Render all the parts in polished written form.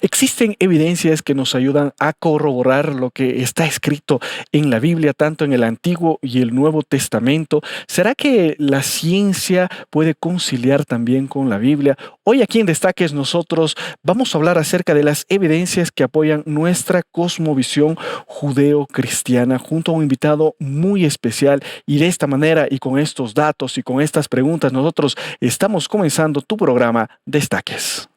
Existen evidencias que nos ayudan a corroborar lo que está escrito en la Biblia, tanto en el Antiguo y el Nuevo Testamento. ¿Será que la ciencia puede conciliar también con la Biblia? Hoy aquí en Destaques nosotros vamos a hablar acerca de las evidencias que apoyan nuestra cosmovisión judeo-cristiana junto a un invitado muy especial. Y de esta manera y con estos datos y con estas preguntas nosotros estamos comenzando tu programa Destaques.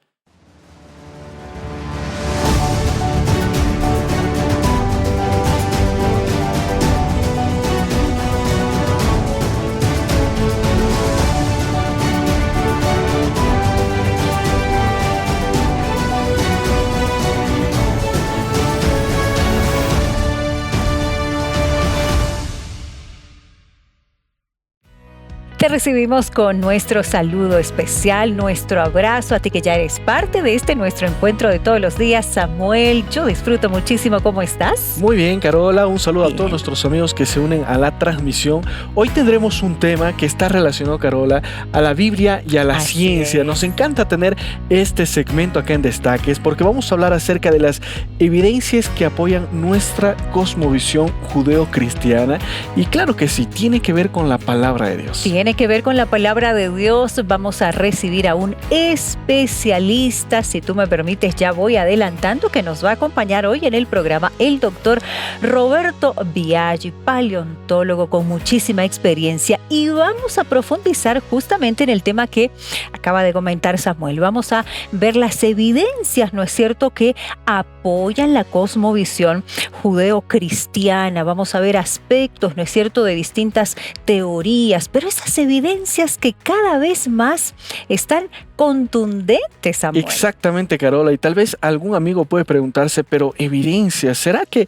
Te recibimos con nuestro saludo especial, nuestro abrazo a ti que ya eres parte de nuestro encuentro de todos los días. Samuel, yo disfruto muchísimo. ¿Cómo estás? Muy bien, Carola. Un saludo Bien. a todos nuestros amigos que se unen a la transmisión. Hoy tendremos un tema que está relacionado, Carola, a la Biblia y a la ciencia. Nos encanta tener este segmento acá en Destaques porque vamos a hablar acerca de las evidencias que apoyan nuestra cosmovisión judeo-cristiana. Y claro que sí, tiene que ver con la palabra de Dios. Tiene que ver con la palabra de Dios. Vamos a recibir a un especialista. Si tú me permites, ya voy adelantando que nos va a acompañar hoy en el programa el doctor Roberto Biaggi, paleontólogo con muchísima experiencia. Y vamos a profundizar justamente en el tema que acaba de comentar Samuel. Vamos a ver las evidencias, ¿no es cierto?, que apoyan la cosmovisión judeo-cristiana. Vamos a ver aspectos, ¿no es cierto?, de distintas teorías, pero esas evidencias que cada vez más están contundentes, Samuel. Exactamente, Carola. Y tal vez algún amigo puede preguntarse, pero evidencias, ¿será que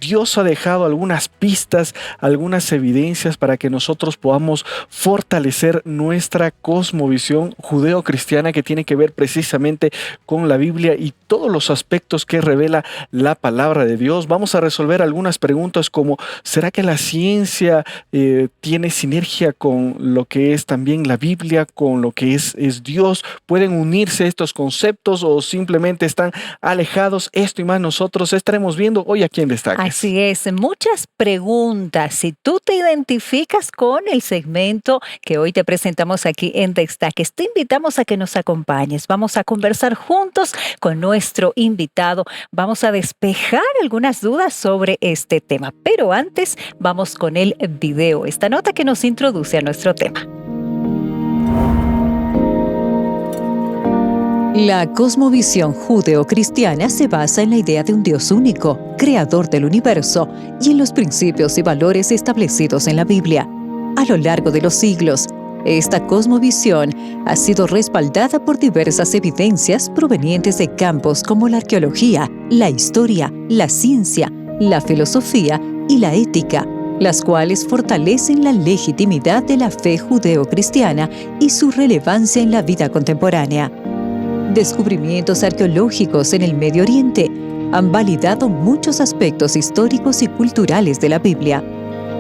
Dios ha dejado algunas pistas, algunas evidencias para que nosotros podamos fortalecer nuestra cosmovisión judeo-cristiana que tiene que ver precisamente con la Biblia y todos los aspectos que revela la palabra de Dios? Vamos a resolver algunas preguntas como, ¿será que la ciencia tiene sinergia con lo que es también la Biblia, con lo que es Dios? ¿Pueden unirse estos conceptos o simplemente están alejados? Esto y más nosotros estaremos viendo hoy aquí en Destaques. Así es, muchas preguntas. Si tú te identificas con el segmento que hoy te presentamos aquí en Destaques, te invitamos a que nos acompañes. Vamos a conversar juntos con nuestro invitado. Vamos a despejar algunas dudas sobre este tema. Pero antes, vamos con el video, esta nota que nos introduce a nuestro tema. La cosmovisión judeo-cristiana se basa en la idea de un Dios único, creador del universo, y en los principios y valores establecidos en la Biblia. A lo largo de los siglos, esta cosmovisión ha sido respaldada por diversas evidencias provenientes de campos como la arqueología, la historia, la ciencia, la filosofía y la ética, las cuales fortalecen la legitimidad de la fe judeo-cristiana y su relevancia en la vida contemporánea. Descubrimientos arqueológicos en el Medio Oriente han validado muchos aspectos históricos y culturales de la Biblia.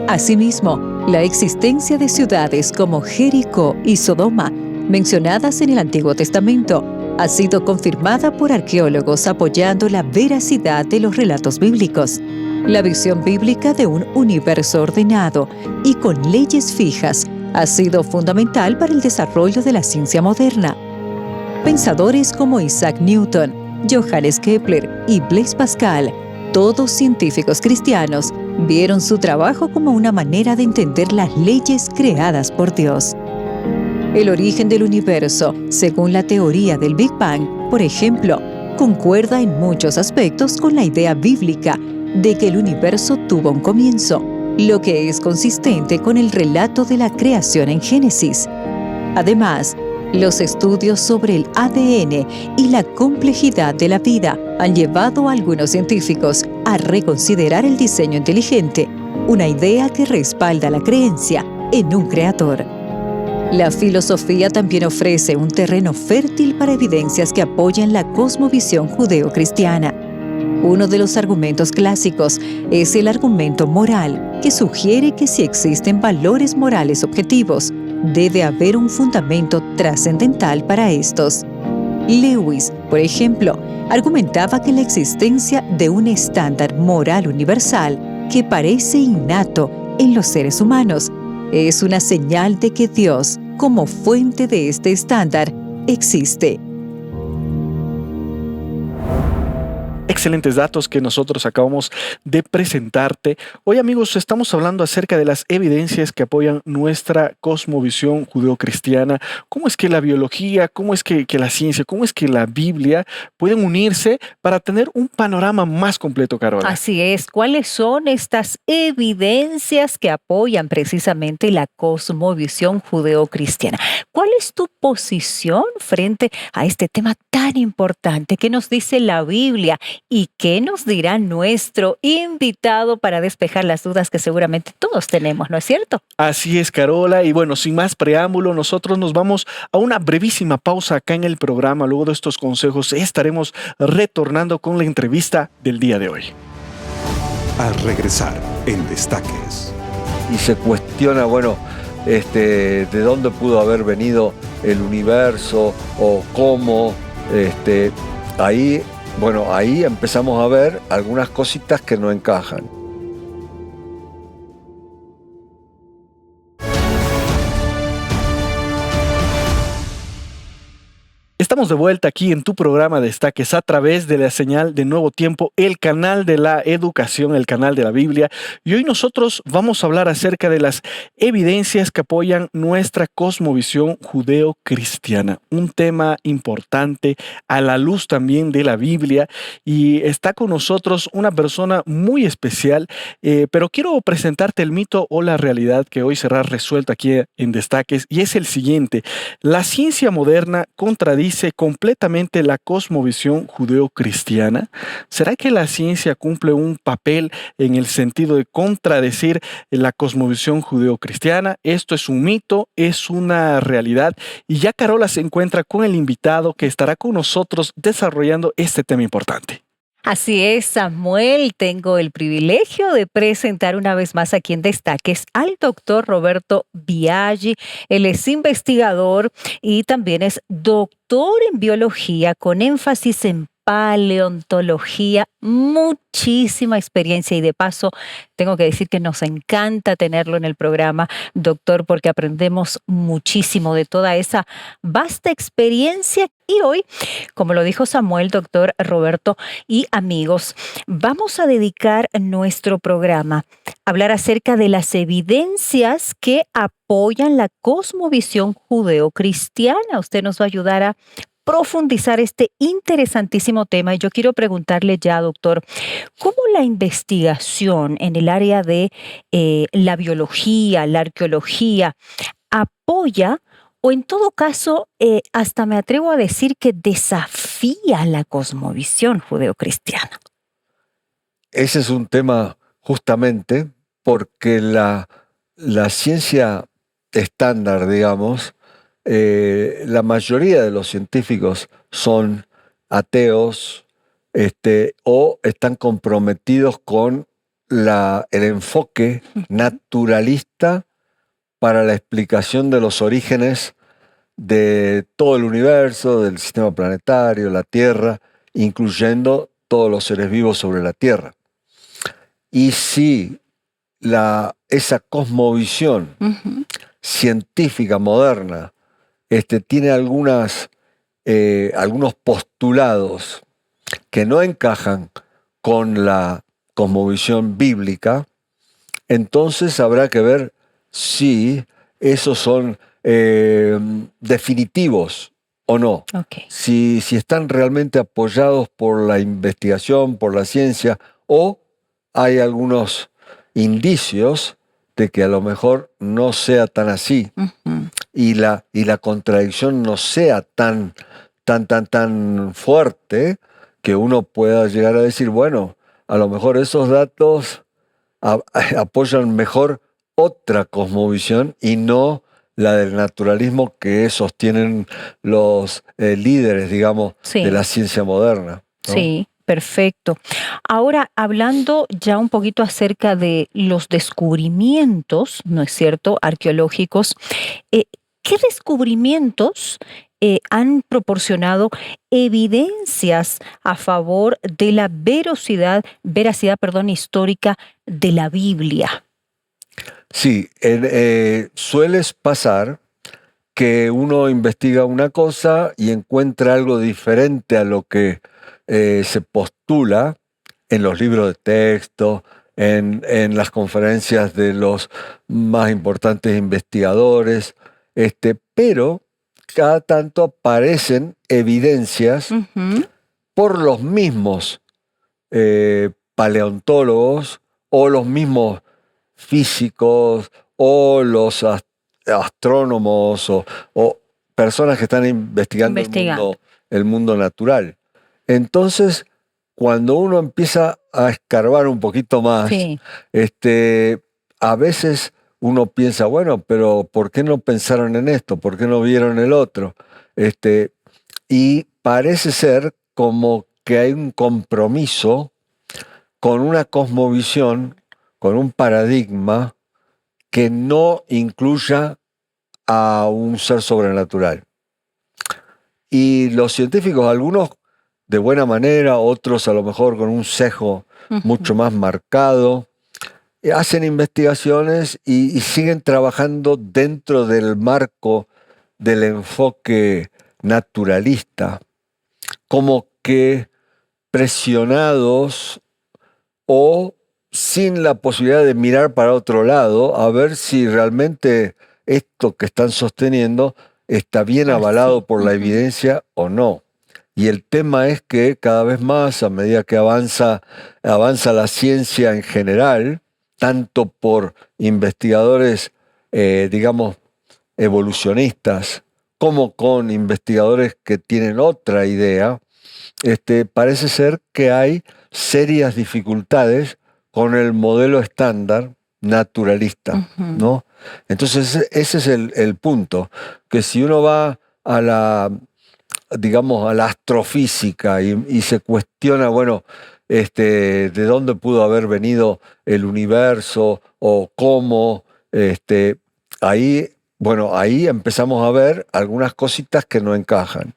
Asimismo, la existencia de ciudades como Jericó y Sodoma, mencionadas en el Antiguo Testamento, ha sido confirmada por arqueólogos apoyando la veracidad de los relatos bíblicos. La visión bíblica de un universo ordenado y con leyes fijas ha sido fundamental para el desarrollo de la ciencia moderna. Pensadores como Isaac Newton, Johannes Kepler y Blaise Pascal, todos científicos cristianos, vieron su trabajo como una manera de entender las leyes creadas por Dios. El origen del universo, según la teoría del Big Bang, por ejemplo, concuerda en muchos aspectos con la idea bíblica de que el universo tuvo un comienzo, lo que es consistente con el relato de la creación en Génesis. Además, los estudios sobre el ADN y la complejidad de la vida han llevado a algunos científicos a reconsiderar el diseño inteligente, una idea que respalda la creencia en un creador. La filosofía también ofrece un terreno fértil para evidencias que apoyan la cosmovisión judeo-cristiana. Uno de los argumentos clásicos es el argumento moral, que sugiere que si existen valores morales objetivos, debe haber un fundamento trascendental para estos. Lewis, por ejemplo, argumentaba que la existencia de un estándar moral universal que parece innato en los seres humanos es una señal de que Dios, como fuente de este estándar, existe. Excelentes datos que nosotros acabamos de presentarte. Hoy, amigos, estamos hablando acerca de las evidencias que apoyan nuestra cosmovisión judeocristiana. ¿Cómo es que la biología, cómo es que la ciencia, cómo es que la Biblia pueden unirse para tener un panorama más completo, Carola? Así es. ¿Cuáles son estas evidencias que apoyan precisamente la cosmovisión judeocristiana? ¿Cuál es tu posición frente a este tema tan importante? ¿Qué nos dice la Biblia? ¿Y qué nos dirá nuestro invitado para despejar las dudas que seguramente todos tenemos, ¿no es cierto? Así es, Carola. Y bueno, sin más preámbulo, nosotros nos vamos a una brevísima pausa acá en el programa. Luego de estos consejos estaremos retornando con la entrevista del día de hoy. Al regresar en Destaques. Y se cuestiona, de dónde pudo haber venido el universo o cómo, ahí empezamos a ver algunas cositas que no encajan. Estamos de vuelta aquí en tu programa Destaques a través de la señal de Nuevo Tiempo, el canal de la educación, el canal de la Biblia. Y hoy nosotros vamos a hablar acerca de las evidencias que apoyan nuestra cosmovisión judeo-cristiana. Un tema importante a la luz también de la Biblia. Y está con nosotros una persona muy especial, pero quiero presentarte el mito o la realidad que hoy será resuelta aquí en Destaques. Y es el siguiente: la ciencia moderna contradice completamente la cosmovisión judeo-cristiana. ¿Será que la ciencia cumple un papel en el sentido de contradecir la cosmovisión judeo-cristiana? Esto es un mito, es una realidad. Y ya Carola se encuentra con el invitado que estará con nosotros desarrollando este tema importante. Así es, Samuel. Tengo el privilegio de presentar una vez más aquí en Destaques al doctor Roberto Biaggi. Él es investigador y también es doctor en biología con énfasis en paleontología, muchísima experiencia y de paso tengo que decir que nos encanta tenerlo en el programa, doctor, porque aprendemos muchísimo de toda esa vasta experiencia. Y hoy, como lo dijo Samuel, doctor Roberto y amigos, vamos a dedicar nuestro programa a hablar acerca de las evidencias que apoyan la cosmovisión judeocristiana. Usted nos va a ayudar a profundizar este interesantísimo tema. Y yo quiero preguntarle ya, doctor, ¿cómo la investigación en el área de la biología, la arqueología, apoya o en todo caso, hasta me atrevo a decir que desafía la cosmovisión judeocristiana? Ese es un tema justamente porque la ciencia estándar, digamos, la mayoría de los científicos son ateos o están comprometidos con el enfoque naturalista para la explicación de los orígenes de todo el universo, del sistema planetario, la Tierra, incluyendo todos los seres vivos sobre la Tierra. Y si esa cosmovisión científica moderna tiene algunos postulados que no encajan con la cosmovisión bíblica, entonces habrá que ver si esos son definitivos o no. Okay. Si están realmente apoyados por la investigación, por la ciencia, o hay algunos indicios de que a lo mejor no sea tan así. Y la contradicción no sea tan fuerte que uno pueda llegar a decir, bueno, a lo mejor esos datos apoyan mejor otra cosmovisión y no la del naturalismo que sostienen los líderes, digamos, Sí. de la ciencia moderna, ¿no? Sí, perfecto. Ahora, hablando ya un poquito acerca de los descubrimientos, ¿no es cierto?, arqueológicos, ¿qué descubrimientos han proporcionado evidencias a favor de la veracidad, histórica de la Biblia. Sí, sueles pasar que uno investiga una cosa y encuentra algo diferente a lo que se postula en los libros de texto, en las conferencias de los más importantes investigadores, pero cada tanto aparecen evidencias Ujú. por los mismos paleontólogos o los mismos físicos o los astrónomos o personas que están investigando Investigando. el mundo natural. Entonces, cuando uno empieza a escarbar un poquito más, Sí. A veces uno piensa, bueno, pero ¿por qué no pensaron en esto? ¿Por qué no vieron el otro? Y parece ser como que hay un compromiso con una cosmovisión, con un paradigma que no incluya a un ser sobrenatural. Y los científicos, algunos de buena manera, otros a lo mejor con un sesgo mucho más marcado, hacen investigaciones y siguen trabajando dentro del marco del enfoque naturalista, como que presionados o sin la posibilidad de mirar para otro lado a ver si realmente esto que están sosteniendo está bien avalado por la evidencia o no. Y el tema es que cada vez más, a medida que avanza la ciencia en general, tanto por investigadores, digamos, evolucionistas, como con investigadores que tienen otra idea, parece ser que hay serias dificultades con el modelo estándar naturalista, ¿no? Entonces ese es el punto, que si uno va a la, digamos, a la astrofísica y se cuestiona, bueno, de dónde pudo haber venido el universo o cómo, ahí, bueno, ahí empezamos a ver algunas cositas que no encajan.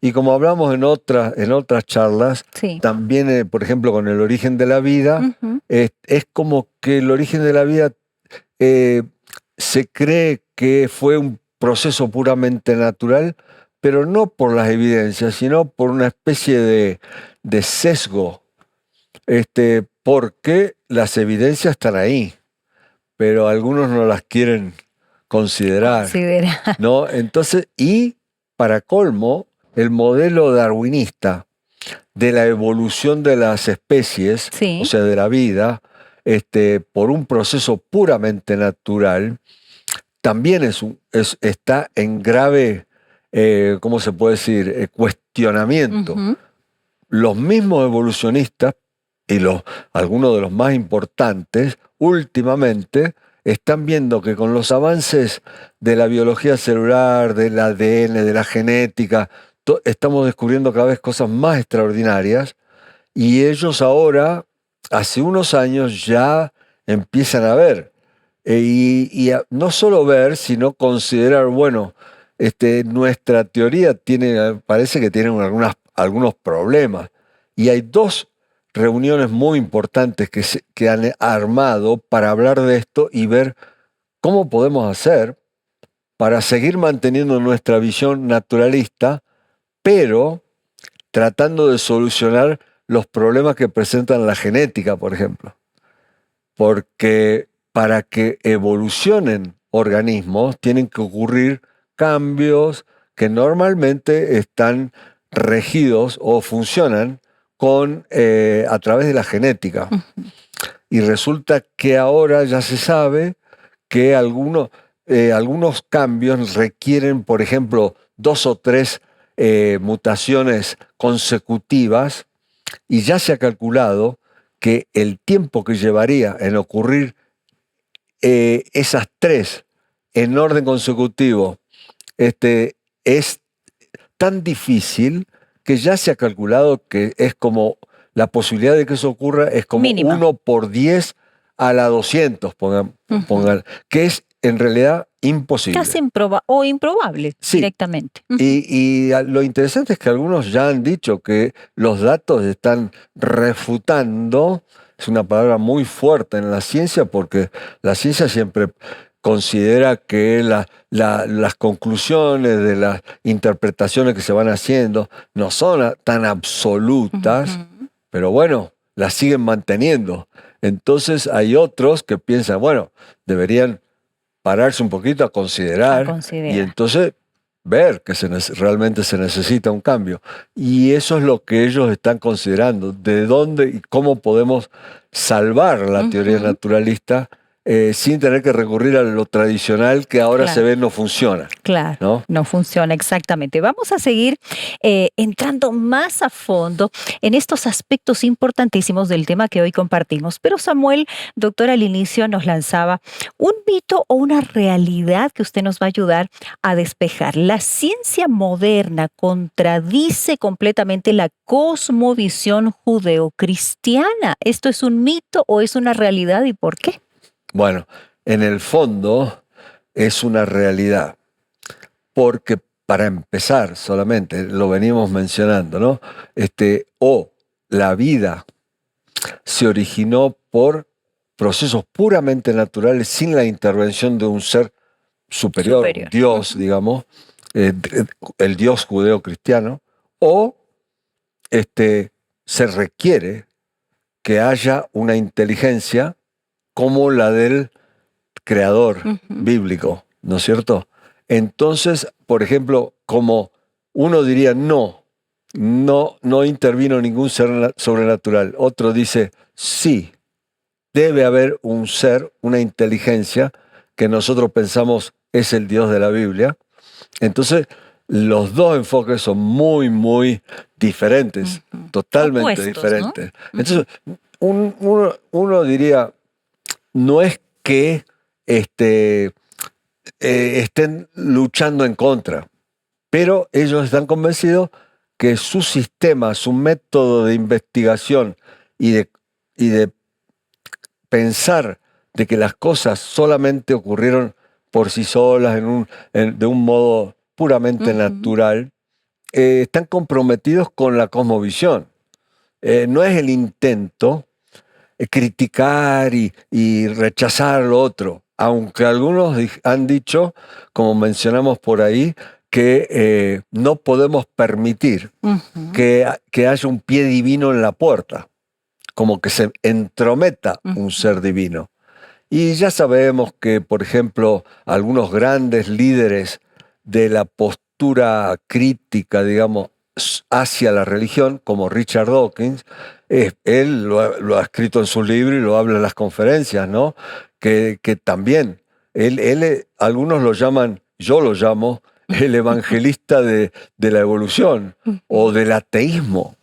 Y como hablamos en otras charlas, Sí. también, por ejemplo, con el origen de la vida, es como que el origen de la vida se cree que fue un proceso puramente natural, pero no por las evidencias, sino por una especie de sesgo, porque las evidencias están ahí, pero algunos no las quieren considerar, ¿no? Entonces, y para colmo, el modelo darwinista de la evolución de las especies, Sí. o sea, de la vida, por un proceso puramente natural, también está en grave, ¿cómo se puede decir?, cuestionamiento. Los mismos evolucionistas, y algunos de los más importantes, últimamente están viendo que con los avances de la biología celular, del ADN, de la genética, estamos descubriendo cada vez cosas más extraordinarias, y ellos ahora, hace unos años, ya empiezan a ver. No solo ver, sino considerar, bueno, nuestra teoría parece que tiene algunos problemas. Y hay dos reuniones muy importantes que han armado para hablar de esto y ver cómo podemos hacer para seguir manteniendo nuestra visión naturalista, pero tratando de solucionar los problemas que presentan la genética, por ejemplo. Porque para que evolucionen organismos tienen que ocurrir cambios que normalmente están regidos o funcionan a través de la genética. Y resulta que ahora ya se sabe que algunos cambios requieren, por ejemplo, 2 o 3 mutaciones consecutivas, y ya se ha calculado que el tiempo que llevaría en ocurrir esas 3 en orden consecutivo es tan difícil que ya se ha calculado que es como la posibilidad de que eso ocurra es como Mínima. 1 por 10 a la 200, pongan, que es en realidad imposible. Casi improbable Sí. directamente. Y lo interesante es que algunos ya han dicho que los datos están refutando, es una palabra muy fuerte en la ciencia, porque la ciencia siempre considera que las conclusiones de las interpretaciones que se van haciendo no son tan absolutas, Ujú. pero bueno, las siguen manteniendo. Entonces hay otros que piensan, bueno, deberían pararse un poquito a A considerar y considerar. entonces ver que realmente se necesita un cambio. Y eso es lo que ellos están considerando, de dónde y cómo podemos salvar la teoría Ujú. naturalista sin tener que recurrir a lo tradicional que ahora se Claro. ve no funciona, Claro, ¿no? no funciona exactamente. Vamos a seguir entrando más a fondo en estos aspectos importantísimos del tema que hoy compartimos. Pero Samuel, doctor, al inicio nos lanzaba un mito o una realidad que usted nos va a ayudar a despejar. La ciencia moderna contradice completamente la cosmovisión judeocristiana. ¿Esto es un mito o es una realidad y por qué? Bueno, en el fondo es una realidad. Porque para empezar, solamente, lo venimos mencionando, ¿no? La vida se originó por procesos puramente naturales, sin la intervención de un ser superior, un Superior. Dios, Ujú. digamos, el Dios judeo-cristiano, o se requiere que haya una inteligencia como la del creador Ujú. bíblico, ¿no es cierto? Entonces, por ejemplo, como uno diría, no intervino ningún ser sobrenatural. Otro dice, sí, debe haber un ser, una inteligencia que nosotros pensamos es el Dios de la Biblia. Entonces, los dos enfoques son muy, muy diferentes, Ujú. totalmente Opuestos, ¿no? diferentes. Ujú. Entonces, uno diría, no es que este, estén luchando en contra, pero ellos están convencidos que su sistema, su método de investigación y de pensar de que las cosas solamente ocurrieron por sí solas de un modo puramente Ujú. natural, están comprometidos con la cosmovisión. No es el intento criticar y rechazar lo otro, aunque algunos han dicho, como mencionamos por ahí, que no podemos permitir Ujú. que haya un pie divino en la puerta, como que se entrometa un Ujú. ser divino. Y ya sabemos que, por ejemplo, algunos grandes líderes de la postura crítica, digamos, hacia la religión, como Richard Dawkins, él lo ha escrito en su libro y lo habla en las conferencias, ¿no? Que también, algunos lo llaman, yo lo llamo, el evangelista de la evolución o Ujú. del ateísmo,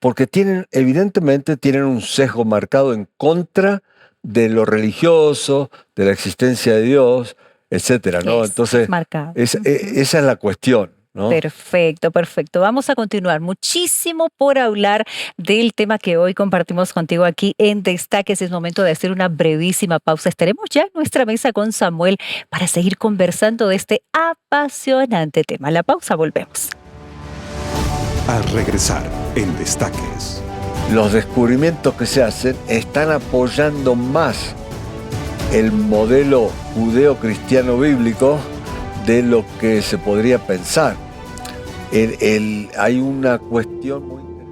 porque evidentemente tienen un sesgo marcado en contra de lo religioso, de la existencia de Dios, etcétera, ¿no? Es Entonces, marcado. Ujú. esa es la cuestión, ¿no? Perfecto, perfecto. Vamos a continuar. Muchísimo por hablar del tema que hoy compartimos contigo aquí en Destaques. Es momento de hacer una brevísima pausa. Estaremos ya en nuestra mesa con Samuel para seguir conversando de este apasionante tema. La pausa, volvemos. Al regresar en Destaques. Los descubrimientos que se hacen están apoyando más el modelo judeo-cristiano bíblico de lo que se podría pensar. Hay una cuestión muy interesante.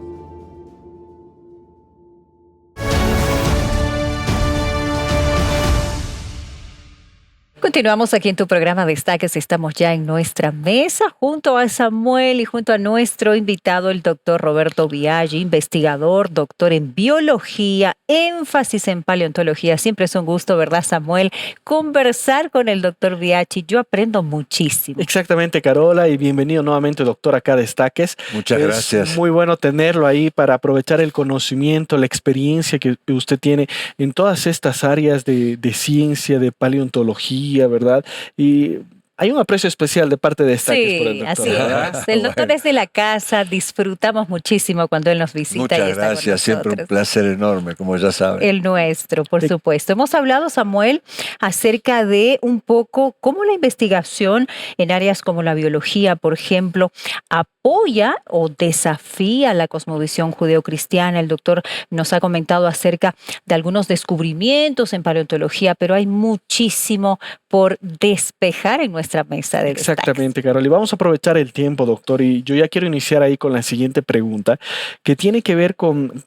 Continuamos aquí en tu programa Destaques. Estamos ya en nuestra mesa junto a Samuel y junto a nuestro invitado, el doctor Roberto Biaggi, investigador, doctor en biología, énfasis en paleontología. Siempre es un gusto, ¿verdad, Samuel? Conversar con el doctor Biaggi. Yo aprendo muchísimo. Exactamente, Carola, y bienvenido nuevamente, doctor, acá a Destaques. Muchas Es gracias. muy bueno tenerlo ahí para aprovechar el conocimiento, la experiencia que usted tiene en todas estas áreas de ciencia, de paleontología, ¿verdad? Y hay un aprecio especial de parte de Destaques por el Sí, doctor. así ¿Verdad? es. El doctor es de la casa, disfrutamos muchísimo cuando él nos visita y Muchas está con gracias, siempre un nosotros. placer enorme, como ya saben. El nuestro, por supuesto. Hemos hablado, Samuel, acerca de un poco cómo la investigación en áreas como la biología, por ejemplo, apoya o desafía la cosmovisión judeocristiana. El doctor nos ha comentado acerca de algunos descubrimientos en paleontología, pero hay muchísimo por despejar en nuestra mesa de destaques. Exactamente, Carol. Y vamos a aprovechar el tiempo, doctor. Y yo ya quiero iniciar ahí con la siguiente pregunta, que tiene que ver con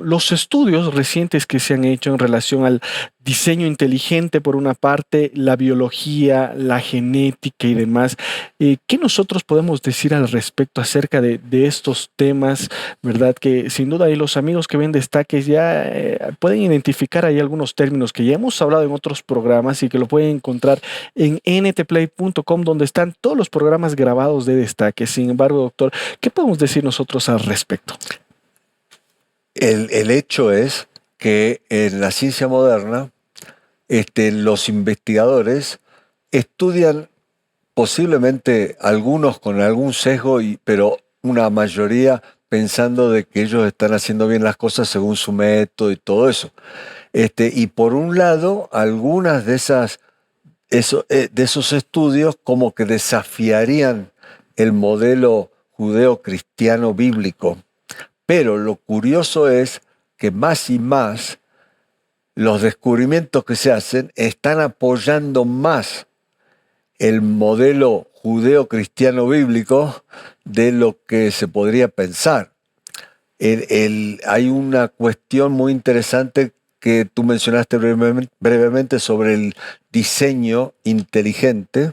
los estudios recientes que se han hecho en relación al diseño inteligente, por una parte, la biología, la genética y demás. ¿Qué nosotros podemos decir al respecto acerca de estos temas? ¿Verdad? Que sin duda ahí los amigos que ven Destaques ya pueden identificar ahí algunos términos que ya hemos hablado en otros programas y que lo pueden encontrar en ntplay.com, donde están todos los programas grabados de Destaques. Sin embargo, doctor, ¿qué podemos decir nosotros al respecto? El hecho es que en la ciencia moderna los investigadores estudian posiblemente algunos con algún sesgo, pero una mayoría pensando de que ellos están haciendo bien las cosas según su método y todo eso. Y por un lado, algunas de esos estudios como que desafiarían el modelo judeo-cristiano bíblico. Pero lo curioso es que más y más los descubrimientos que se hacen están apoyando más el modelo judeo-cristiano bíblico de lo que se podría pensar. Hay una cuestión muy interesante que tú mencionaste brevemente sobre el diseño inteligente,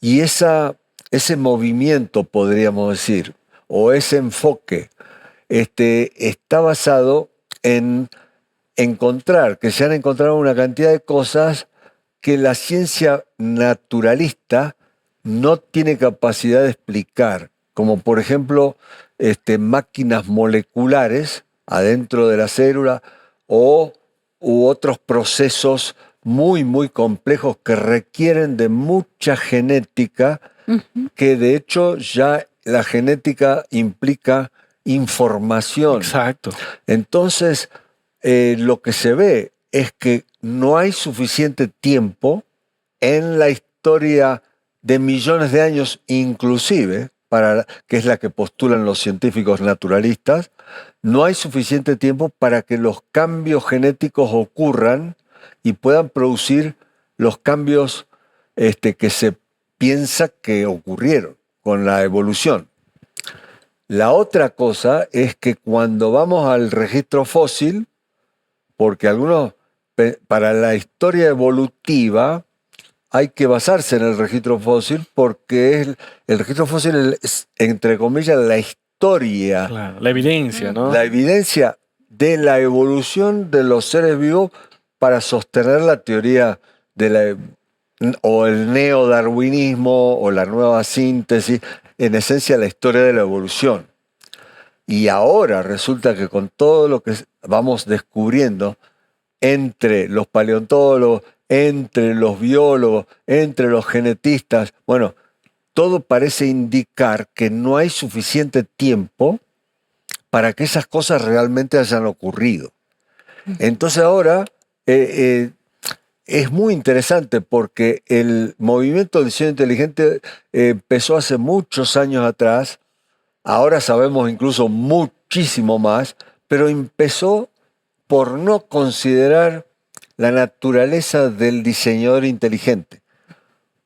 y ese movimiento, podríamos decir, o ese enfoque, está basado en que se han encontrado una cantidad de cosas que la ciencia naturalista no tiene capacidad de explicar, como por ejemplo máquinas moleculares adentro de la célula u otros procesos muy, muy complejos que requieren de mucha genética, que de hecho ya la genética implica información. Exacto. Entonces, lo que se ve es que no hay suficiente tiempo en la historia de millones de años, inclusive, que es la que postulan los científicos naturalistas, no hay suficiente tiempo para que los cambios genéticos ocurran y puedan producir los cambios que se piensa que ocurrieron con la evolución. La otra cosa es que cuando vamos al registro fósil, porque para la historia evolutiva hay que basarse en el registro fósil, porque el registro fósil es, entre comillas, la historia. Claro, la evidencia, ¿no? La evidencia de la evolución de los seres vivos para sostener la teoría o el neodarwinismo o la nueva síntesis, en esencia la historia de la evolución. Y ahora resulta que con todo lo que vamos descubriendo entre los paleontólogos, entre los biólogos, entre los genetistas, bueno, todo parece indicar que no hay suficiente tiempo para que esas cosas realmente hayan ocurrido. Entonces ahora es muy interesante porque el movimiento del diseño inteligente empezó hace muchos años atrás. Ahora sabemos incluso muchísimo más, pero empezó por no considerar la naturaleza del diseñador inteligente,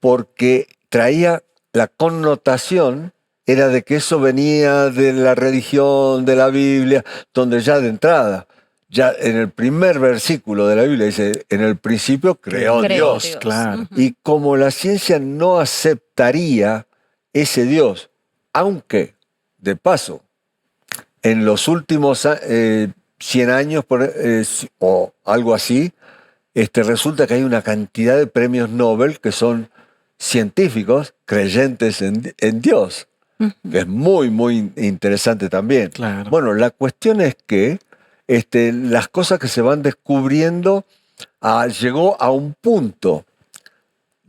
porque traía la connotación, era de que eso venía de la religión, de la Biblia, donde ya de entrada, ya en el primer versículo de la Biblia dice, en el principio creó Dios. Claro. Y como la ciencia no aceptaría ese Dios, aunque, de paso, en los últimos 100 años o algo así, resulta que hay una cantidad de premios Nobel que son científicos creyentes en Dios, que es muy, muy interesante también. Claro. Bueno, la cuestión es que las cosas que se van descubriendo llegó a un punto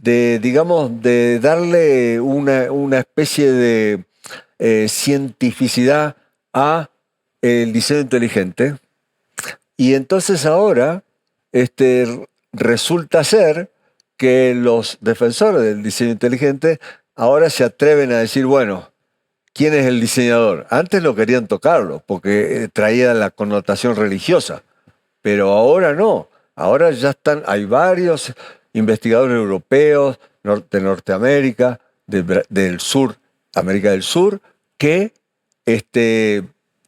digamos, de darle una especie de cientificidad a el diseño inteligente. Y entonces ahora resulta ser que los defensores del diseño inteligente ahora se atreven a decir, bueno, ¿quién es el diseñador? Antes no querían tocarlo porque traía la connotación religiosa, pero ahora no. Ahora ya hay varios investigadores europeos, de Norteamérica, del sur, América del Sur, que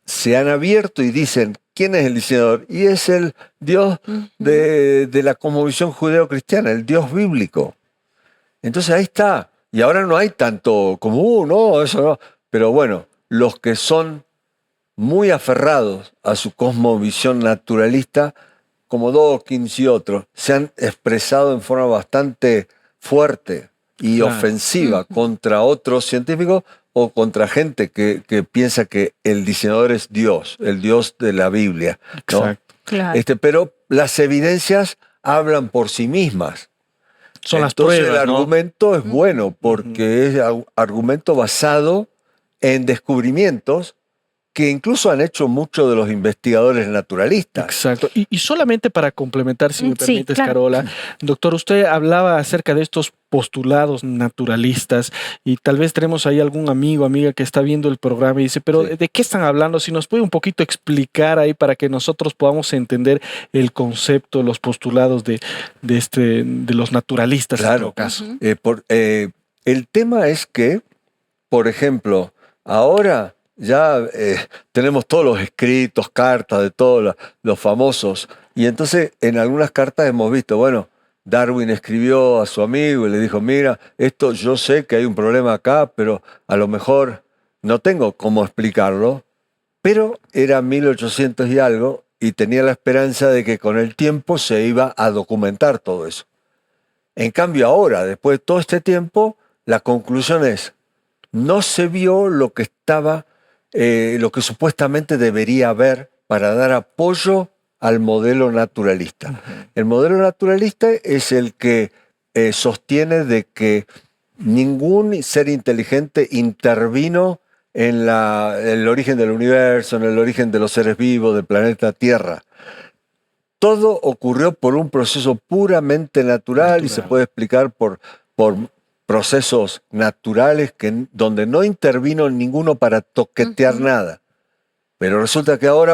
se han abierto y dicen, ¿quién es el diseñador? Y es el Dios de la cosmovisión judeo-cristiana, el Dios bíblico. Entonces ahí está. Y ahora no hay tanto como, no, eso no. Pero bueno, los que son muy aferrados a su cosmovisión naturalista, como Dawkins y otros, se han expresado en forma bastante fuerte y ofensiva contra otros científicos o contra gente que piensa que el diseñador es Dios, el Dios de la Biblia, ¿no? Exacto. Claro. Pero las evidencias hablan por sí mismas. Son las Entonces, pruebas, el ¿no? argumento es bueno porque es argumento basado en descubrimientos que incluso han hecho muchos de los investigadores naturalistas. Exacto. Y solamente para complementar, si me Sí, permites, claro. Carola, doctor, usted hablaba acerca de estos postulados naturalistas y tal vez tenemos ahí algún amigo, amiga que está viendo el programa y dice, pero Sí. ¿de qué están hablando? Si nos puede un poquito explicar ahí para que nosotros podamos entender el concepto, los postulados de los naturalistas en Claro. todo caso. El tema es que, por ejemplo, ahora ya tenemos todos los escritos, cartas de todos los famosos, y entonces en algunas cartas hemos visto, bueno, Darwin escribió a su amigo y le dijo, mira, esto yo sé que hay un problema acá, pero a lo mejor no tengo cómo explicarlo, pero era 1800 y algo y tenía la esperanza de que con el tiempo se iba a documentar todo eso. En cambio ahora, después de todo este tiempo, la conclusión es, no se vio lo que lo que supuestamente debería haber para dar apoyo al modelo naturalista. El modelo naturalista es el que sostiene de que ningún ser inteligente intervino en el origen del universo, en el origen de los seres vivos, del planeta Tierra. Todo ocurrió por un proceso puramente natural y se puede explicar por procesos naturales donde no intervino ninguno para toquetear nada. Pero resulta que ahora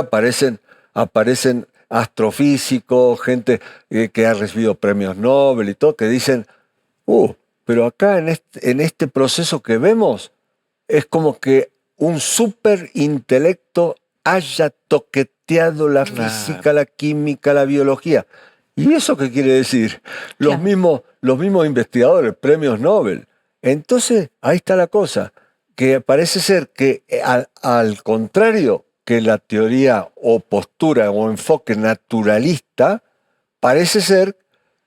aparecen astrofísicos, gente que ha recibido premios Nobel y todo, que dicen, pero acá en este proceso que vemos es como que un superintelecto haya toqueteado la física, la química, la biología. ¿Y eso qué quiere decir? Los mismos investigadores, premios Nobel. Entonces, ahí está la cosa, que parece ser que al contrario que la teoría o postura o enfoque naturalista, parece ser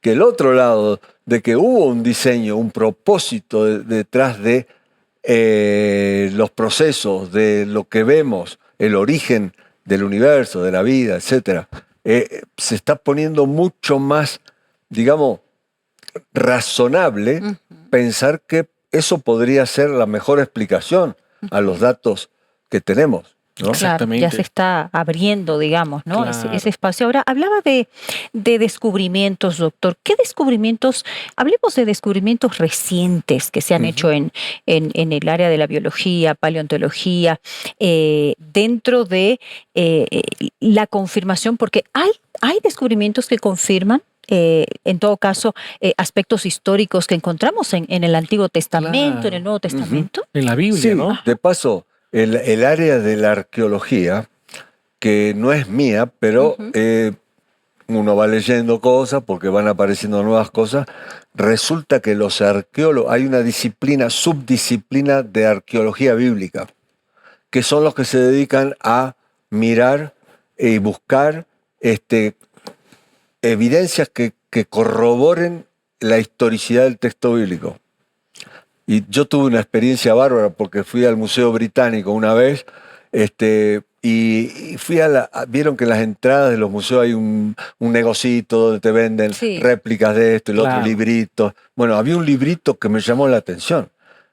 que el otro lado, de que hubo un diseño, un propósito detrás de los procesos, de lo que vemos, el origen del universo, de la vida, etc., se está poniendo mucho más, digamos, razonable pensar que eso podría ser la mejor explicación a los datos que tenemos, ¿no? Claro, ya se está abriendo, digamos, ¿no? Claro. Ese espacio. Ahora, hablaba de descubrimientos, doctor. ¿Qué descubrimientos? Hablemos de descubrimientos recientes que se han hecho en el área de la biología, paleontología, dentro de la confirmación, porque hay descubrimientos que confirman, en todo caso, aspectos históricos que encontramos en el Antiguo Testamento, en el Nuevo Testamento. En la Biblia, Sí, ¿no? de paso, el área de la arqueología, que no es mía, pero uno va leyendo cosas porque van apareciendo nuevas cosas, resulta que los arqueólogos, hay una subdisciplina de arqueología bíblica, que son los que se dedican a mirar y buscar evidencias que corroboren la historicidad del texto bíblico. Y yo tuve una experiencia bárbara porque fui al Museo Británico una vez y fui vieron que en las entradas de los museos hay un negocito donde te venden Sí. réplicas de esto y el otro Claro. librito. Bueno, había un librito que me llamó la atención,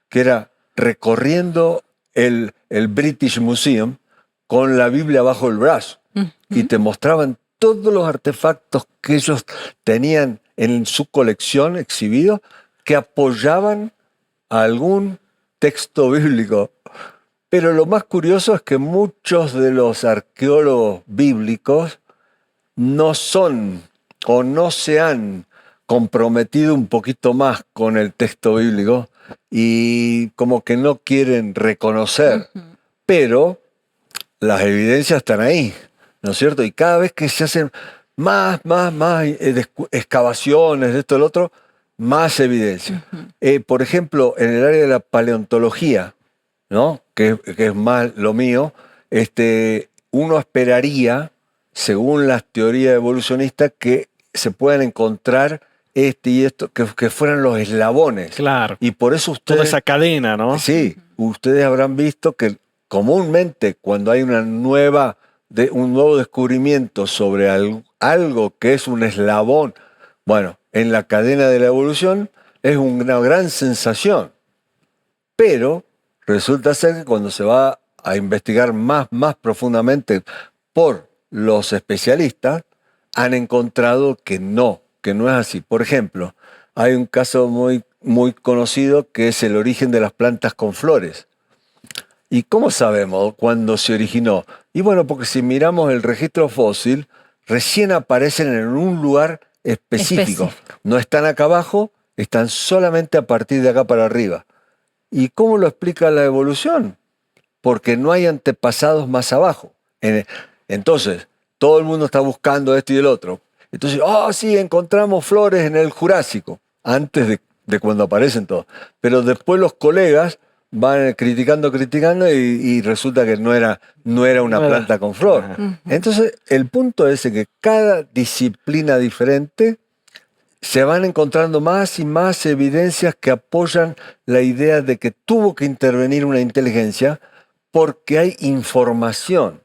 que era recorriendo el British Museum con la Biblia bajo el brazo. Y te mostraban todos los artefactos que ellos tenían en su colección exhibidos que apoyaban a algún texto bíblico. Pero lo más curioso es que muchos de los arqueólogos bíblicos no son o no se han comprometido un poquito más con el texto bíblico y como que no quieren reconocer, pero las evidencias están ahí, ¿no es cierto? Y cada vez que se hacen más excavaciones de esto y lo otro, más evidencia. Por ejemplo, en el área de la paleontología, ¿no? Que es más lo mío, uno esperaría, según las teorías evolucionistas, que se puedan encontrar y esto, que fueran los eslabones. Claro. Y por eso Toda ustedes... esa cadena, ¿no? Sí, ustedes habrán visto que comúnmente cuando hay un nuevo descubrimiento sobre algo que es un eslabón, bueno, en la cadena de la evolución es una gran sensación. Pero resulta ser que cuando se va a investigar más profundamente por los especialistas, han encontrado que no es así. Por ejemplo, hay un caso muy conocido que es el origen de las plantas con flores. ¿Y cómo sabemos cuándo se originó? Y bueno, porque si miramos el registro fósil, recién aparecen en un lugar específico. No están acá abajo, están solamente a partir de acá para arriba. ¿Y cómo lo explica la evolución? Porque no hay antepasados más abajo. Entonces, todo el mundo está buscando esto y el otro. Entonces, sí, encontramos flores en el Jurásico, antes de cuando aparecen todos. Pero después los colegas van criticando y resulta que no era una planta con flor. Entonces, el punto es que cada disciplina diferente se van encontrando más y más evidencias que apoyan la idea de que tuvo que intervenir una inteligencia porque hay información.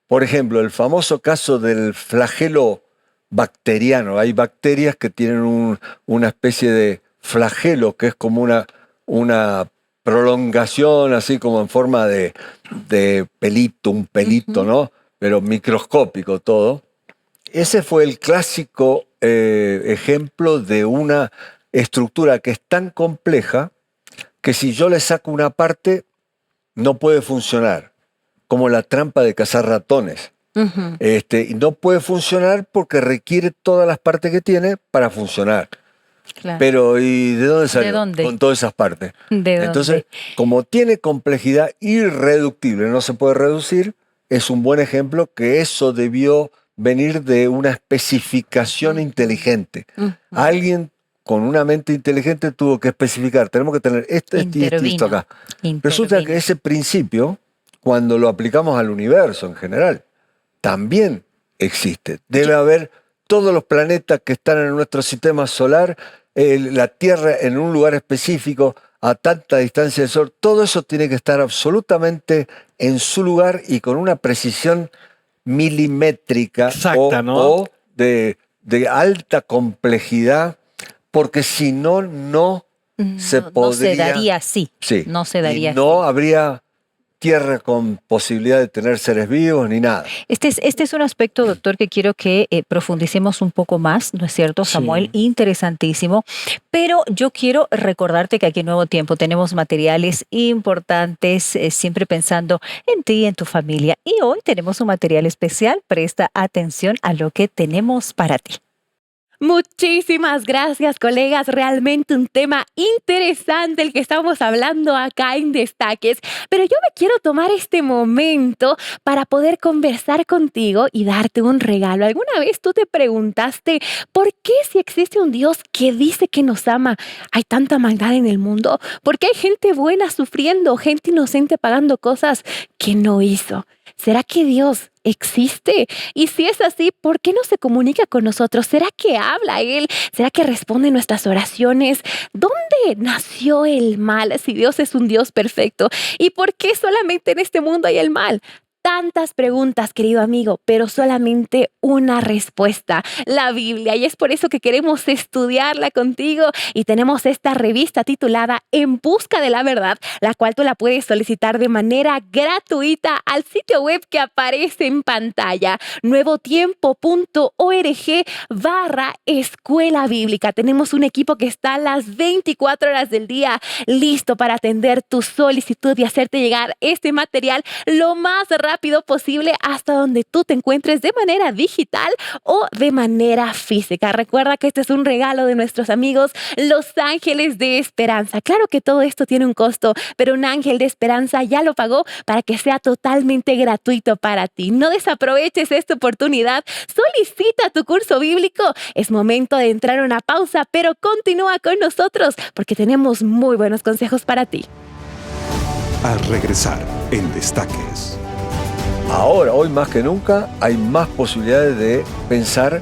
Por ejemplo, el famoso caso del flagelo bacteriano. Hay bacterias que tienen una especie de flagelo que es como una prolongación, así como en forma de pelito, un pelito, ¿no? Pero microscópico todo. Ese fue el clásico ejemplo de una estructura que es tan compleja que si yo le saco una parte no puede funcionar, como la trampa de cazar ratones. Y no puede funcionar porque requiere todas las partes que tiene para funcionar. Claro. Pero ¿y de dónde salió? ¿De dónde? Con todas esas partes. Entonces, ¿dónde? como tiene complejidad irreductible, no se puede reducir, es un buen ejemplo que eso debió venir de una especificación inteligente. Alguien con una mente inteligente tuvo que especificar, tenemos que tener esto y esto acá. Resulta que ese principio, cuando lo aplicamos al universo en general, también existe. Debe haber todos los planetas que están en nuestro sistema solar, la Tierra en un lugar específico, a tanta distancia del Sol, todo eso tiene que estar absolutamente en su lugar y con una precisión milimétrica. Exacta, ¿no? O de alta complejidad, porque si no, no se podría... No se daría así. Sí. No se daría y no así. habría Tierra con posibilidad de tener seres vivos ni nada. Este es un aspecto, doctor, que quiero que profundicemos un poco más, ¿no es cierto, Samuel? Sí. Interesantísimo. Pero yo quiero recordarte que aquí en Nuevo Tiempo tenemos materiales importantes, siempre pensando en ti y en tu familia. Y hoy tenemos un material especial. Presta atención a lo que tenemos para ti. Muchísimas gracias, colegas. Realmente un tema interesante el que estamos hablando acá en Destaques. Pero yo me quiero tomar este momento para poder conversar contigo y darte un regalo. ¿Alguna vez tú te preguntaste por qué si existe un Dios que dice que nos ama, hay tanta maldad en el mundo? ¿Por qué hay gente buena sufriendo, gente inocente pagando cosas que no hizo? ¿Será que Dios existe? Y si es así, ¿por qué no se comunica con nosotros? ¿Será que habla Él? ¿Será que responde nuestras oraciones? ¿Dónde nació el mal si Dios es un Dios perfecto? ¿Y por qué solamente en este mundo hay el mal? tantas preguntas, querido amigo, pero solamente una respuesta, la Biblia. Y es por eso que queremos estudiarla contigo y tenemos esta revista titulada En Busca de la Verdad, la cual tú la puedes solicitar de manera gratuita al sitio web que aparece en pantalla, nuevotiempo.org/escuela bíblica. Tenemos un equipo que está a las 24 horas del día listo para atender tu solicitud y hacerte llegar este material lo más rápido posible hasta donde tú te encuentres de manera digital o de manera física. Recuerda que este es un regalo de nuestros amigos Los Ángeles de Esperanza. Claro que todo esto tiene un costo, pero un ángel de esperanza ya lo pagó para que sea totalmente gratuito para ti. No desaproveches esta oportunidad. Solicita tu curso bíblico. Es momento de entrar a una pausa, pero continúa con nosotros porque tenemos muy buenos consejos para ti. Al regresar en Destaques. Ahora, hoy más que nunca, hay más posibilidades de pensar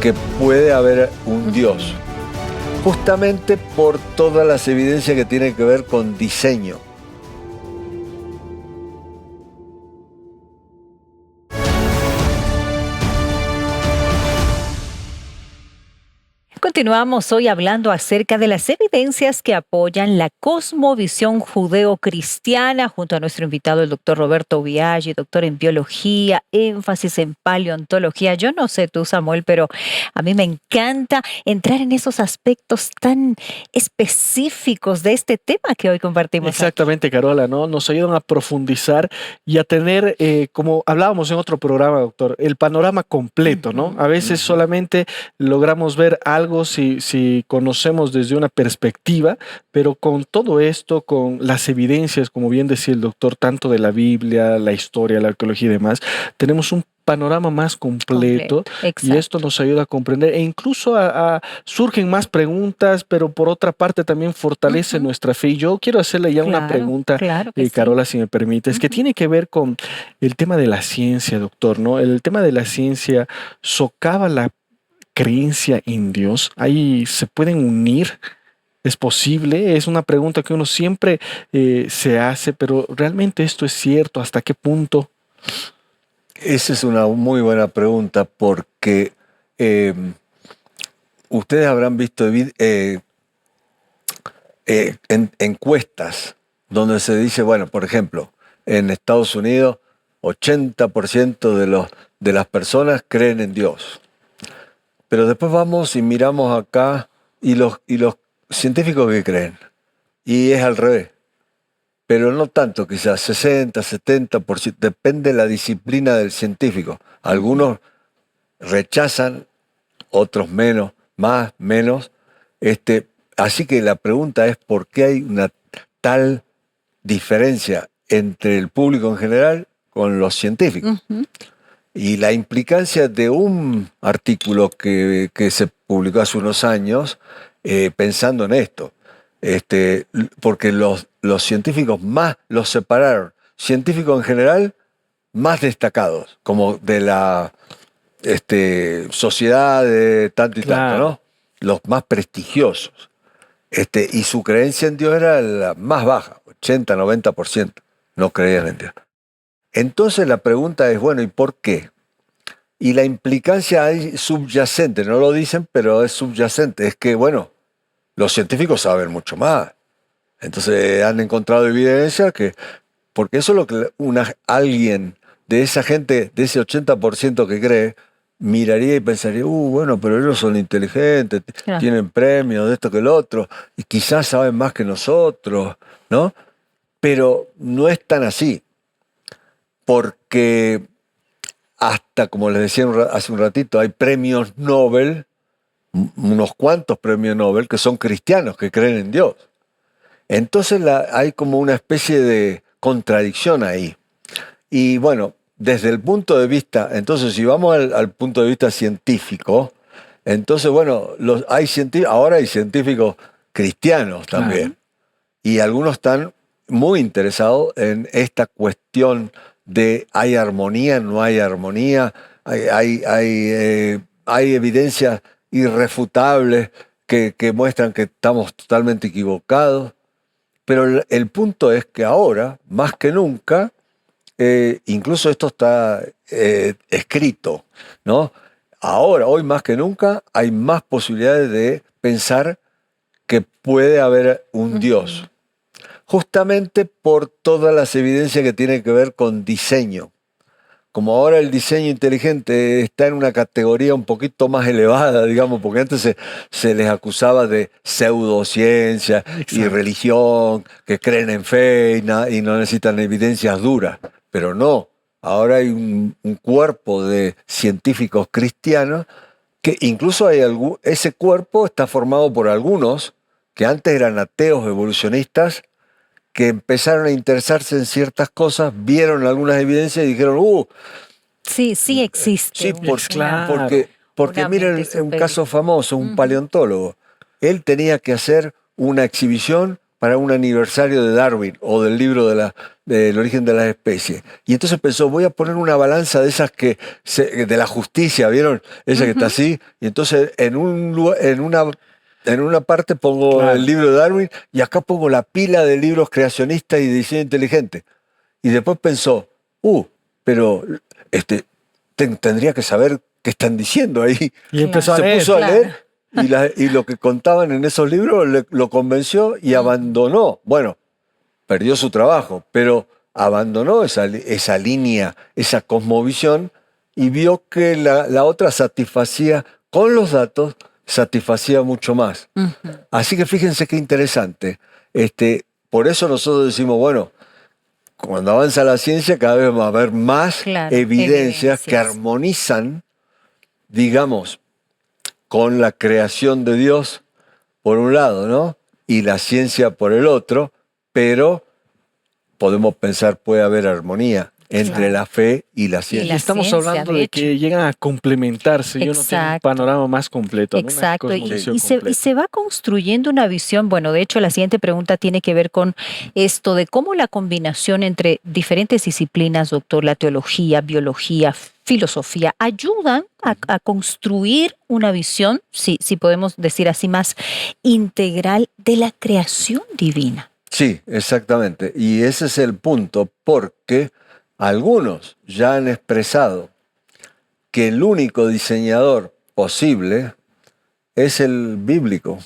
que puede haber un Dios, justamente por todas las evidencias que tienen que ver con diseño. Continuamos hoy hablando acerca de las evidencias que apoyan la cosmovisión judeocristiana junto a nuestro invitado, el doctor Roberto Biaggi, doctor en biología, énfasis en paleontología. Yo no sé tú, Samuel, pero a mí me encanta entrar en esos aspectos tan específicos de este tema que hoy compartimos. Exactamente, Carola, ¿no? Nos ayudan a profundizar y a tener, como hablábamos en otro programa, doctor, el panorama completo, ¿no? A veces solamente logramos ver algo si conocemos desde una perspectiva, pero con todo esto, con las evidencias, como bien decía el doctor, tanto de la Biblia, la historia, la arqueología y demás, tenemos un panorama más completo y esto nos ayuda a comprender e incluso surgen más preguntas, pero por otra parte también fortalece nuestra fe. Y yo quiero hacerle ya una pregunta, Carola, si me permites, que tiene que ver con el tema de la ciencia, doctor, ¿no? El tema de la ciencia socava la creencia en Dios. Ahí se pueden unir. ¿Es posible? Es una pregunta que uno siempre se hace, pero ¿realmente esto es cierto? ¿Hasta qué punto? Esa es una muy buena pregunta porque ustedes habrán visto encuestas donde se dice, bueno, por ejemplo, en Estados Unidos 80% de las personas creen en Dios. Pero después vamos y miramos acá y los científicos que creen. Y es al revés. Pero no tanto, quizás 60, 70%, depende de la disciplina del científico. Algunos rechazan, otros menos, más, menos. Así que la pregunta es ¿por qué hay una tal diferencia entre el público en general con los científicos? Y la implicancia de un artículo que se publicó hace unos años pensando en esto. Porque los científicos más los separaron. Científicos en general más destacados, como de la sociedad de tanto y tanto, ¿no? Los más prestigiosos. Y su creencia en Dios era la más baja, 80, 90%. No creían en Dios. Entonces la pregunta es, bueno, ¿y por qué? Y la implicancia hay subyacente, no lo dicen, pero es subyacente. Es que, bueno, los científicos saben mucho más. Entonces han encontrado evidencia porque eso es lo que alguien de esa gente, de ese 80% que cree, miraría y pensaría, bueno, pero ellos son inteligentes, tienen premios de esto que el otro, y quizás saben más que nosotros, ¿no? Pero no es tan así, porque hasta, como les decía hace un ratito, hay premios Nobel, unos cuantos premios Nobel que son cristianos, que creen en Dios. Entonces hay como una especie de contradicción ahí. Y bueno, desde el punto de vista, entonces si vamos al punto de vista científico, entonces bueno, ahora hay científicos cristianos también. Y algunos están muy interesados en esta cuestión de ¿hay armonía, no hay armonía? Hay evidencias irrefutables que muestran que estamos totalmente equivocados. Pero el punto es que ahora, más que nunca, incluso esto está escrito, ¿no? Ahora, hoy más que nunca, hay más posibilidades de pensar que puede haber un Dios, justamente por todas las evidencias que tienen que ver con diseño. Como ahora el diseño inteligente está en una categoría un poquito más elevada, digamos, porque antes se les acusaba de pseudociencia y Exacto. religión, que creen en fe y no necesitan evidencias duras. Pero no, ahora hay un cuerpo de científicos cristianos que incluso ese cuerpo está formado por algunos que antes eran ateos evolucionistas, que empezaron a interesarse en ciertas cosas, vieron algunas evidencias y dijeron, Sí, sí existe sí, Claro. porque una miren mente un caso superior. famoso, un paleontólogo. Él tenía que hacer una exhibición para un aniversario de Darwin o del libro del origen de las especies. Y entonces pensó, voy a poner una balanza de esas de la justicia, ¿vieron? Esa que está así. Y entonces en una parte pongo el Claro. libro de Darwin y acá pongo la pila de libros creacionistas y de diseño inteligente. Y después pensó, pero tendría que saber qué están diciendo ahí. Y empezó a Se leer. puso a Claro. leer y lo que contaban en esos libros lo convenció y abandonó. Bueno, perdió su trabajo, pero abandonó esa línea, esa cosmovisión y vio que la otra satisfacía, con los datos, satisfacía mucho más. Así que fíjense qué interesante. Por eso nosotros decimos, bueno, cuando avanza la ciencia cada vez va a haber más Claro, evidencias que evidencias. armonizan, digamos, con la creación de Dios por un lado, ¿no? Y la ciencia por el otro, pero podemos pensar puede haber armonía entre Claro. la fe y la Y Y ciencia. la estamos ciencia, hablando de de hecho. que llegan a complementarse y uno tiene un Exacto. panorama más completo, ¿no? Una Exacto, y, cosmovisión y se, y completa. se va construyendo una visión. Bueno, de hecho, la siguiente pregunta tiene que ver con esto de cómo la combinación entre diferentes disciplinas, doctor, la teología, biología, filosofía, ayudan a construir una visión, si podemos decir así, más integral de la creación divina. Sí, exactamente. Y ese es el punto, porque algunos ya han expresado que el único diseñador posible es el bíblico.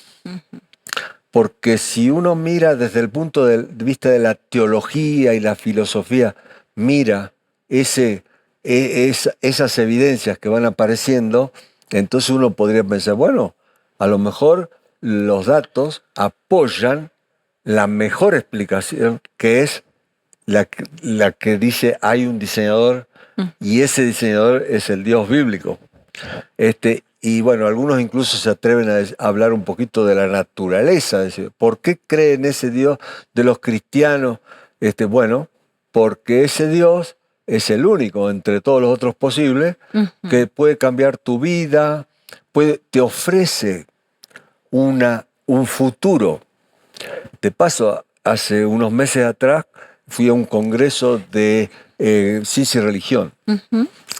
Porque si uno mira desde el punto de vista de la teología y la filosofía, mira esas evidencias que van apareciendo, entonces uno podría pensar, bueno, a lo mejor los datos apoyan la mejor explicación, que es la que dice hay un diseñador y ese diseñador es el Dios bíblico. Y bueno, algunos incluso se atreven a hablar un poquito de la naturaleza. Decir, ¿por qué creen ese Dios de los cristianos? Bueno, porque ese Dios es el único entre todos los otros posibles que puede cambiar tu vida, te ofrece un futuro. De paso, hace unos meses atrás fui a un congreso de ciencia y religión,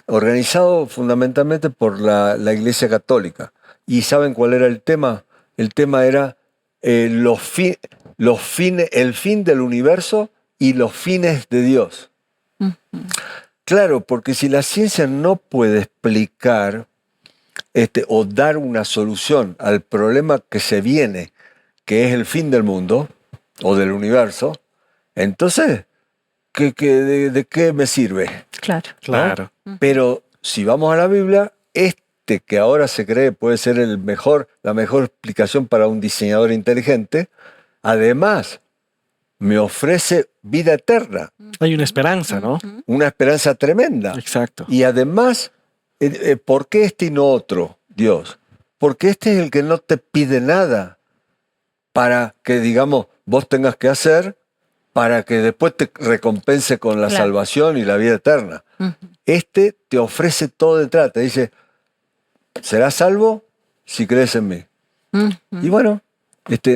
organizado fundamentalmente por la Iglesia Católica. ¿Y saben cuál era el tema? El tema era el fin del universo y los fines de Dios. Claro, porque si la ciencia no puede explicar o dar una solución al problema que se viene, que es el fin del mundo o del universo, entonces, ¿de qué me sirve? Claro. Claro. Pero si vamos a la Biblia, que ahora se cree puede ser la mejor explicación para un diseñador inteligente, además me ofrece vida eterna, Hay una esperanza, ¿no? una esperanza tremenda. Exacto. Y además, ¿por qué y no otro, Dios? Porque es el que no te pide nada para que, digamos, vos tengas que hacer para que después te recompense con la Claro. salvación y la vida eterna. Te ofrece todo detrás, te dice, serás salvo si crees en mí. Y bueno,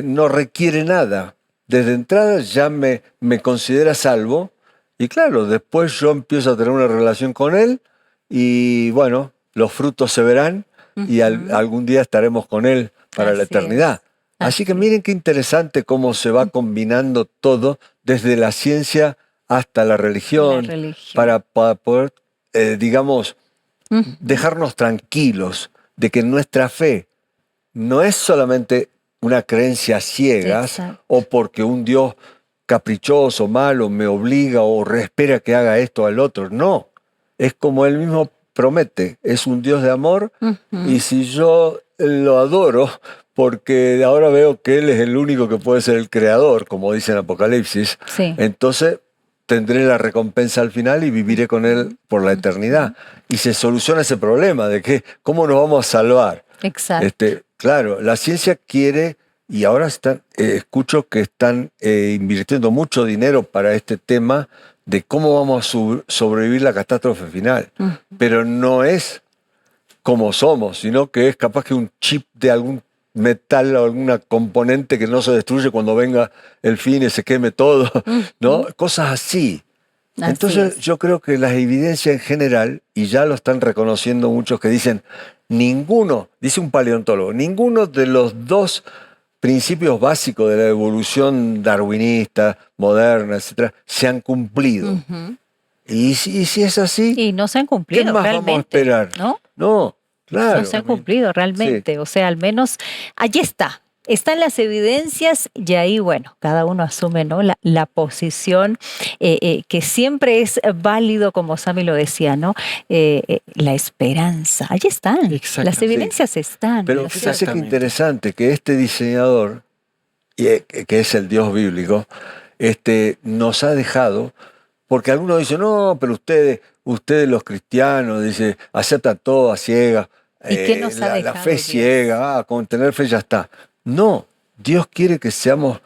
no requiere nada. Desde entrada ya me considera salvo y claro, después yo empiezo a tener una relación con él y bueno, los frutos se verán y algún día estaremos con él para la Así es. eternidad. Así que miren qué interesante cómo se va combinando todo desde la ciencia hasta la religión, para poder, digamos, dejarnos tranquilos de que nuestra fe no es solamente una creencia ciegas o porque un Dios caprichoso, malo, me obliga o espera que haga esto al otro. No, es como Él mismo promete, es un Dios de amor y si yo lo adoro, porque ahora veo que Él es el único que puede ser el creador, como dice en Apocalipsis, entonces tendré la recompensa al final y viviré con Él por la eternidad. Y se soluciona ese problema de que cómo nos vamos a salvar. Exacto. Claro, la ciencia quiere, y ahora escucho que están invirtiendo mucho dinero para este tema de cómo vamos a sobrevivir la catástrofe final. Pero no es como somos, sino que es capaz que un chip de algún metal o alguna componente que no se destruye cuando venga el fin y se queme todo, ¿no? Cosas así. Entonces yo creo que las evidencias en general, y ya lo están reconociendo muchos que dicen, dice un paleontólogo, ninguno de los dos principios básicos de la evolución darwinista, moderna, etcétera, se han cumplido. Y si es así, y no se han cumplido, ¿qué más realmente vamos a esperar? No, claro. No se han cumplido realmente. O sea, al menos allí está. Están las evidencias y ahí, bueno, cada uno asume, ¿no?, la posición que siempre es válido, como Sammy lo decía, ¿no? La esperanza. Allí están. Las evidencias están. Pero fíjate qué interesante que este diseñador, que es el Dios bíblico, nos ha dejado, porque algunos dicen, no, pero ustedes los cristianos, dice, aceptan todo a ciegas. ¿Y qué nos ha dejado la fe ciega, con tener fe ya está. No, Dios quiere que usemos,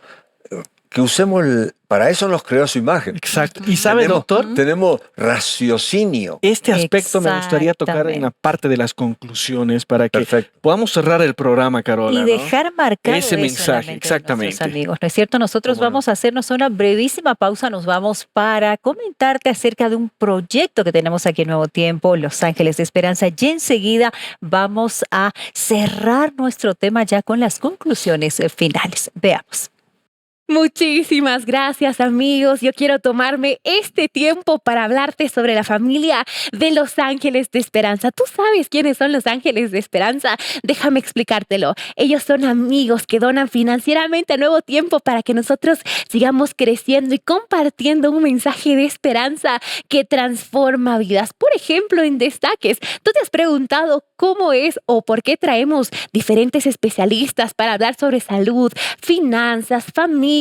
para eso nos creó a su imagen. Exacto. Y sabe, doctor, tenemos raciocinio. Este aspecto me gustaría tocar en la parte de las conclusiones para que podamos cerrar el programa, Carola. Y dejar marcado ese mensaje, exactamente. Amigos, ¿no es cierto? Nosotros vamos a hacernos una brevísima pausa, nos vamos para comentarte acerca de un proyecto que tenemos aquí en Nuevo Tiempo, Los Ángeles de Esperanza, y enseguida vamos a cerrar nuestro tema ya con las conclusiones finales. Veamos. Muchísimas gracias, amigos. Yo quiero tomarme este tiempo para hablarte sobre la familia de los Ángeles de Esperanza. ¿Tú sabes quiénes son los Ángeles de Esperanza? Déjame explicártelo. Ellos son amigos que donan financieramente a Nuevo Tiempo para que nosotros sigamos creciendo y compartiendo un mensaje de esperanza que transforma vidas. Por ejemplo, en Destaques, ¿tú te has preguntado cómo es o por qué traemos diferentes especialistas para hablar sobre salud, finanzas, familia,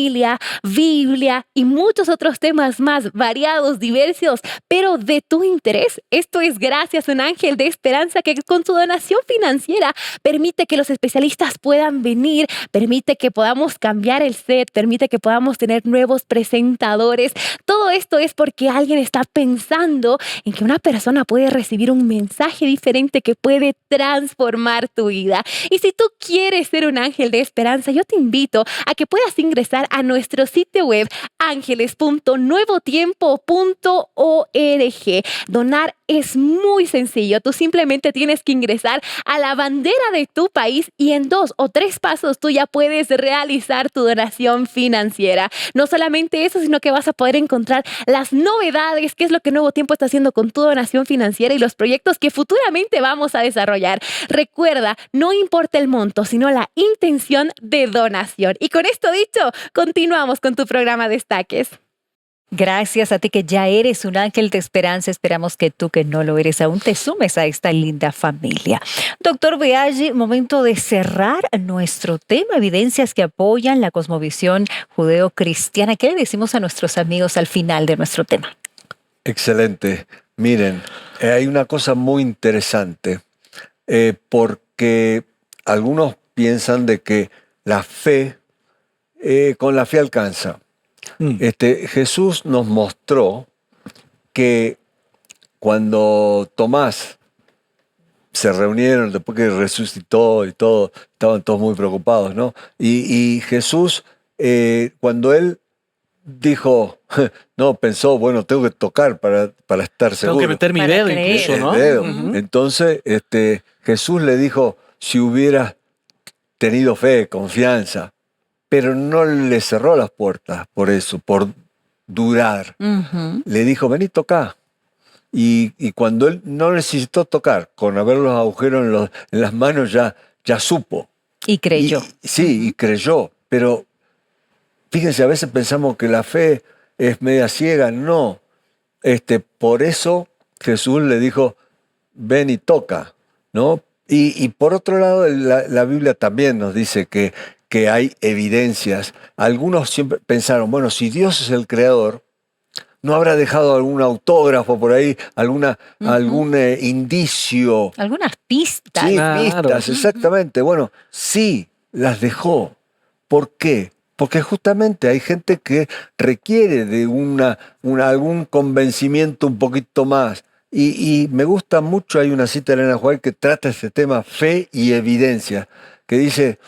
Biblia y muchos otros temas más variados, diversos, pero de tu interés? Esto es gracias a un ángel de esperanza que con su donación financiera permite que los especialistas puedan venir, permite que podamos cambiar el set, permite que podamos tener nuevos presentadores. Todo esto es porque alguien está pensando en que una persona puede recibir un mensaje diferente que puede transformar tu vida. Y si tú quieres ser un ángel de esperanza, yo te invito a que puedas ingresar a nuestro sitio web ángeles.nuevotiempo.org. Donar es muy sencillo. Tú simplemente tienes que ingresar a la bandera de tu país y en 2 o 3 pasos tú ya puedes realizar tu donación financiera. No solamente eso, sino que vas a poder encontrar las novedades, qué es lo que Nuevo Tiempo está haciendo con tu donación financiera y los proyectos que futuramente vamos a desarrollar. Recuerda, no importa el monto, sino la intención de donación. Y con esto dicho, continuamos con tu programa Destaques. Gracias a ti que ya eres un ángel de esperanza. Esperamos que tú que no lo eres aún te sumes a esta linda familia. Doctor Biaggi, momento de cerrar nuestro tema, evidencias que apoyan la cosmovisión judeo-cristiana. ¿Qué le decimos a nuestros amigos al final de nuestro tema? Excelente. Miren, hay una cosa muy interesante porque algunos piensan de que la fe, con la fe alcanza. Jesús nos mostró que cuando Tomás se reunieron después que resucitó y todo, estaban todos muy preocupados, ¿no? Y Jesús, cuando él dijo, no, pensó, bueno, tengo que tocar para estar seguro. Tengo que meter mi dedo incluso, ¿no? Entonces, Jesús le dijo, si hubieras tenido fe, confianza, pero no le cerró las puertas por eso, por durar. Le dijo, vení, toca. Y cuando él no necesitó tocar, con haber los agujeros en las manos ya supo. Y creyó. Sí, y creyó. Pero fíjense, a veces pensamos que la fe es media ciega. No. Por eso Jesús le dijo, ven y toca, ¿no? Y por otro lado, la Biblia también nos dice que hay evidencias. Algunos siempre pensaron, bueno, si Dios es el creador, ¿no habrá dejado algún autógrafo por ahí, algún indicio? Algunas pistas. Sí, Claro. pistas, exactamente. Bueno, sí, las dejó. ¿Por qué? Porque justamente hay gente que requiere de algún convencimiento un poquito más. Y me gusta mucho, hay una cita de Elena White que trata este tema, fe y evidencia, que dice,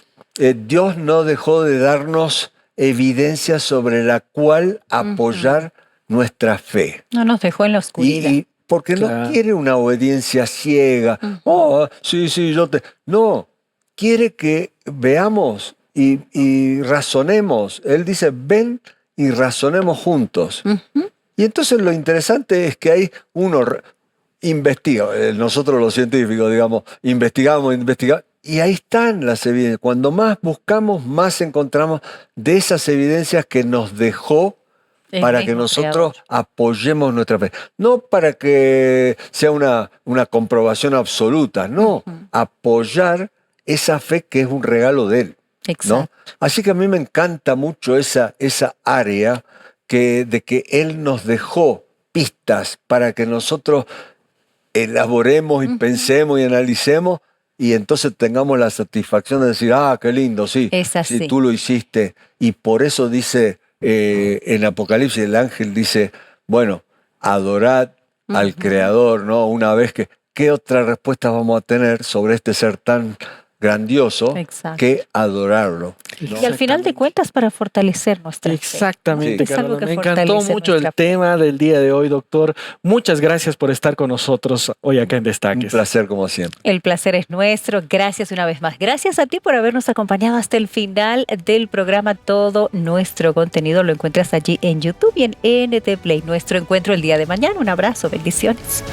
Dios no dejó de darnos evidencia sobre la cual apoyar nuestra fe. No nos dejó en la oscuridad. Y porque Claro. no quiere una obediencia ciega. Oh, sí, No, quiere que veamos y razonemos. Él dice, ven y razonemos juntos. Y entonces lo interesante es que hay uno investiga, nosotros los científicos, digamos, investigamos, y ahí están las evidencias. Cuando más buscamos, más encontramos de esas evidencias que nos dejó El para que mismo nosotros creador. apoyemos nuestra fe. No para que sea una comprobación absoluta, no, apoyar esa fe que es un regalo de Él. ¿no? Exacto. Así que a mí me encanta mucho esa área de que Él nos dejó pistas para que nosotros elaboremos y pensemos y analicemos y entonces tengamos la satisfacción de decir, qué lindo, sí, Es así. sí, tú lo hiciste. Y por eso dice en Apocalipsis, el ángel dice, bueno, adorad al Creador, ¿no? Una vez que, ¿qué otra respuesta vamos a tener sobre este ser tan grandioso Exacto. que adorarlo? ¿no? Y al final de cuentas, para fortalecer nuestra fe. Exactamente, Es algo Carolina. que Me encantó fortalece mucho el nuestra fe. tema del día de hoy, doctor. Muchas gracias por estar con nosotros hoy acá en Un Destaques. placer como siempre. El placer es nuestro. Gracias una vez más. Gracias a ti por habernos acompañado hasta el final del programa. Todo nuestro contenido lo encuentras allí en YouTube y en NT Play. Nuestro encuentro el día de mañana. Un abrazo. Bendiciones.